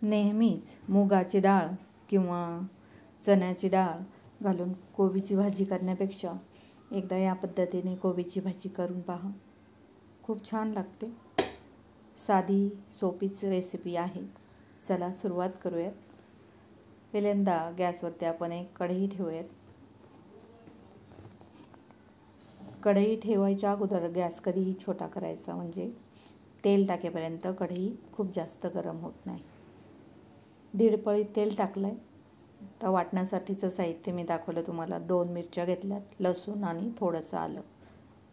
नेहमीच मुगाची डाळ किंवा चण्याची डाळ घालून कोबीची भाजी करण्यापेक्षा एकदा या पद्धतीने कोबीची भाजी करून पहा. खूप छान लागते. साधी सोपीच रेसिपी आहे. चला सुरुवात करूयात. पहिल्यांदा गॅसवरती आपण एक कढई ठेवूयात. कढई ठेवायच्या अगोदर गॅस कधीही छोटा करायचा, म्हणजे तेल टाकेपर्यंत कढई खूप जास्त गरम होत नाही. 1.5 पळी तेल टाकलं आहे. तर वाटण्यासाठीचं साहित्य मी दाखवलं तुम्हाला. 2 मिरच्या घेतल्यात, लसूण आणि थोडंसं आलं.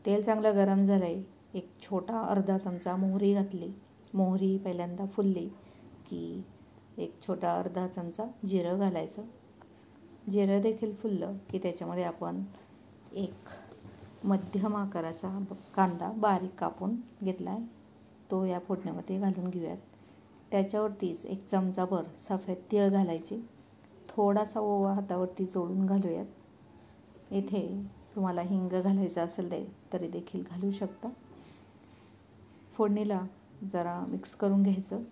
तेल चांगलं गरम झालं आहे. एक छोटा अर्धा चमचा मोहरी घातली. मोहरी पहिल्यांदा फुलली की एक छोटा अर्धा चमचा जिरं घालायचं. जिरं देखील फुललं की त्याच्यामध्ये आपण एक मध्यम आकाराचा कांदा बारीक कापून घेतला आहे, तो या फोडण्यामध्ये घालून घेऊयात. त्याच्यावरतीच एक चमचाभर सफेद तीळ घालायचे. थोडासा ओवा हातावरती चोळून घालूयात. इथे तुम्हाला हिंग घालायचं असेल तरी देखील घालू शकता. फोडणीला जरा मिक्स करून घ्यायचं.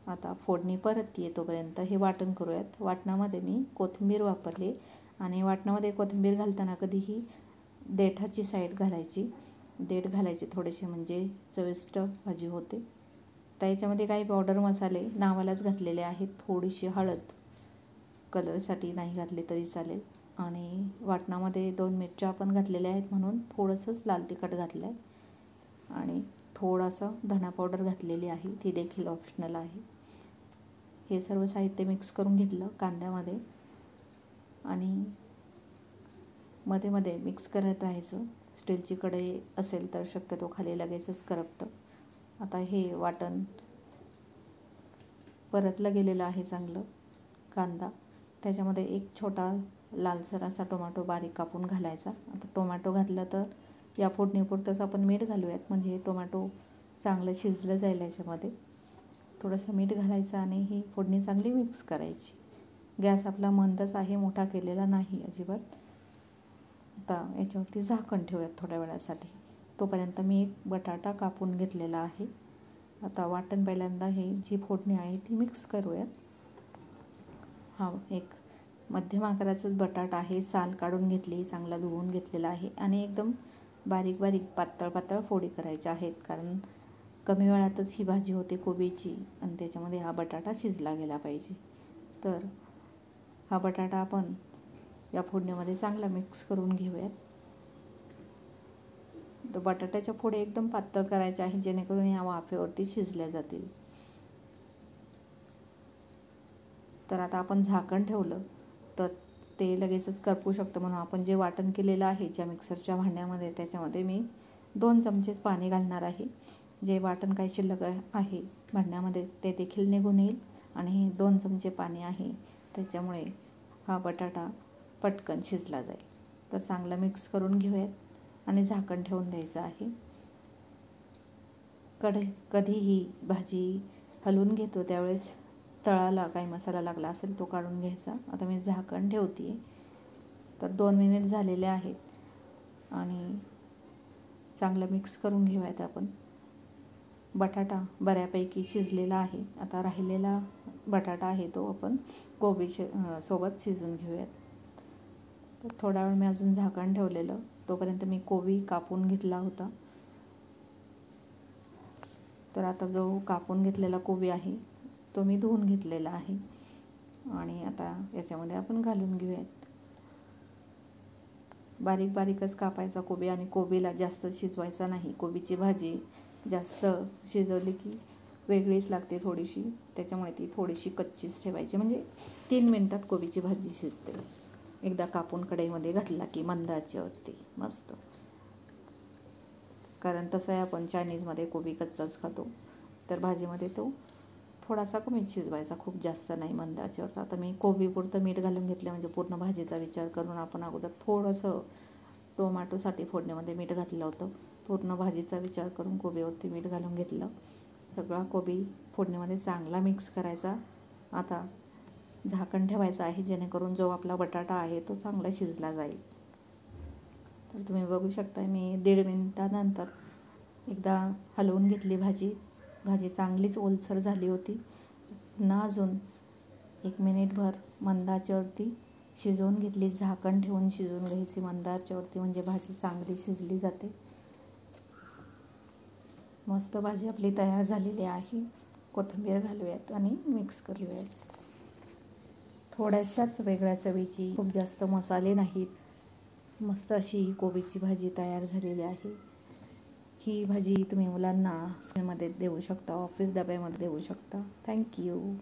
आता फोडणी परत येतोपर्यंत हे वाटण करूयात. वाटणामध्ये मी कोथिंबीर वापरली आणि वाटणामध्ये कोथिंबीर घालताना कधीही देठाची साईड घालायची. देठ घालायचे थोडेसे, म्हणजे चविष्ट भाजी होते. तर याच्यामध्ये काही पावडर मसाले नावालाच घातलेले आहेत. थोडीशी हळद कलरसाठी नाही घातली तरी चालेल. आणि वाटणामध्ये 2 मिरच्या आपण घातलेल्या आहेत म्हणून थोडंसंच लाल तिखट घातलं आहे. आणि थोडासा धना पावडर घातलेली आहे, ती देखील ऑप्शनल आहे. हे सर्व साहित्य मिक्स करून घेतलं कांद्यामध्ये आणि मध्ये मध्ये मिक्स करत राहायचं. स्टीलची कढई असेल तर शक्यतो खाली लगेचच करपतं. आता हे वाटण परतलं गेलेलं आहे चांगलं. कांदा त्याच्यामध्ये एक छोटा लालसर असा टोमॅटो बारीक कापून घालायचा. आता टोमॅटो घातलं तर या फोडणीपुरतंच आपण मीठ घालूयात, म्हणजे टोमॅटो चांगलं शिजलं जाईल. याच्यामध्ये थोडंसं मीठ घालायचं आणि ही फोडणी चांगली मिक्स करायची. गॅस आपला मंदच आहे, मोठा केलेला नाही अजिबात. आता याच्यावरती झाकण ठेवूयात थोड्या वेळासाठी. तोपर्यंत मी एक बटाटा कापून घेतलेला आहे. आता वाटण पहिल्यांदा हे जी फोडणी आहे ती मिक्स करूयात. हा एक मध्यम आकाराचाच बटाटा आहे. साल काढून घेतली, चांगला धुवून घेतलेला आहे आणि एकदम बारीक बारीक पातळ पातळ फोडी करायच्या आहेत, कारण कमी वेळातच ही भाजी होते कोबीची आणि त्याच्यामध्ये हा बटाटा शिजला गेला पाहिजे. तर हा बटाटा आपण या फोडणीमध्ये चांगला मिक्स करून घेऊयात. तर बटाट्याच्या फोडी एकदम पातळ करायच्या आहेत, जेणेकरून या वाफेवरती शिजल्या जातील. तर आता आपण झाकण ठेवलं तर ते लगेचच करपू शकतं, म्हणून आपण जे वाटण केलेलं आहे ज्या मिक्सरच्या भांड्यामध्ये, त्याच्यामध्ये मी 2 चमचेच पाणी घालणार आहे. जे वाटण काही शिल्लक आहे भांड्यामध्ये ते देखील निघून येईल आणि हे 2 चमचे पाणी आहे, त्याच्यामुळे हा बटाटा पटकन शिजला जाईल. तर चांगलं मिक्स करून घेऊयात आणि झाकण ठेवून द्यायचं आहे. कधीही भाजी हलवून घेतो त्यावेळेस तळाला काही मसाला लागला असेल तो काढून घ्यायचा. आता मी झाकण ठेवते. तर 2 मिनिट झालेले आहेत आणि चांगलं मिक्स करून घेऊयात आपण. बटाटा बऱ्यापैकी शिजलेला आहे. आता राहिलेला बटाटा आहे तो आपण कोबीच्या सोबत शिजून घेऊयात. तर थोडा वेळ मी अजून झाकण ठेवलेलं. तोपर्यंत मी कोबी कापून घेतला होता. तर आता जो कापून घेतलेला कोबी आहे तो मी धुवून घेतलेला आहे आणि आता याच्यामध्ये आपण घालून घेऊयात. बारीक बारीकच कापायचा कोबी आणि कोबीला जास्त शिजवायचा नाही. कोबीची भाजी जास्त शिजवली की वेगळीच लागते थोडीशी, त्याच्यामुळे ती थोडीशी कच्चीच ठेवायची, म्हणजे 3 मिनिटात कोबीची भाजी शिजते. एकदा कापून कढईमध्ये घातला की मंद आचेवरती मस्त. कारण तसं आहे आपण चायनीजमध्ये कोबी कच्चाच खातो, तर भाजीमध्ये तो थोडासा कमीच शिजवायचा, खूप जास्त नाही, मंद आचेवर. आता मी कोबीपुरतं मीठ घालून घेतलं, म्हणजे पूर्ण भाजीचा विचार करून आपण अगोदर थोडंसं टोमॅटोसाठी फोडणीमध्ये मीठ घातलं होतं. पूर्ण भाजीचा विचार करून कोबीवरती मीठ घालून घेतलं. सगळा कोबी फोडणीमध्ये चांगला मिक्स करायचा. आता झाकण ठेवायचं आहे, जेणेकरून जो आपला बटाटा आहे तो चांगला शिजला जाईल. तर तुम्ही बघू शकता मी 1.5 मिनिटानंतर एकदा हलवून घेतली भाजी. भाजी चांगलीच ओलसर झाली होती. पुन्हा अजून 1 मिनिटभर मंद आचेवरती शिजवून घेतली. झाकण ठेवून शिजवून घ्यायची मंद आचेवरती, म्हणजे भाजी चांगली शिजली जाते. मस्त भाजी आपली तयार झालेली आहे. कोथिंबीर घालूयात आणि मिक्स करूयात. थोड्याशाच वेगळ्या चवीची, खूप जास्त मसाले नाहीत. मस्त अशी ही कोबीची भाजी तयार झालेली आहे. ही भाजी तुम्ही मुलांना स्कूलमध्ये देऊ शकता, ऑफिस डब्यामध्ये देऊ शकता. थँक्यू.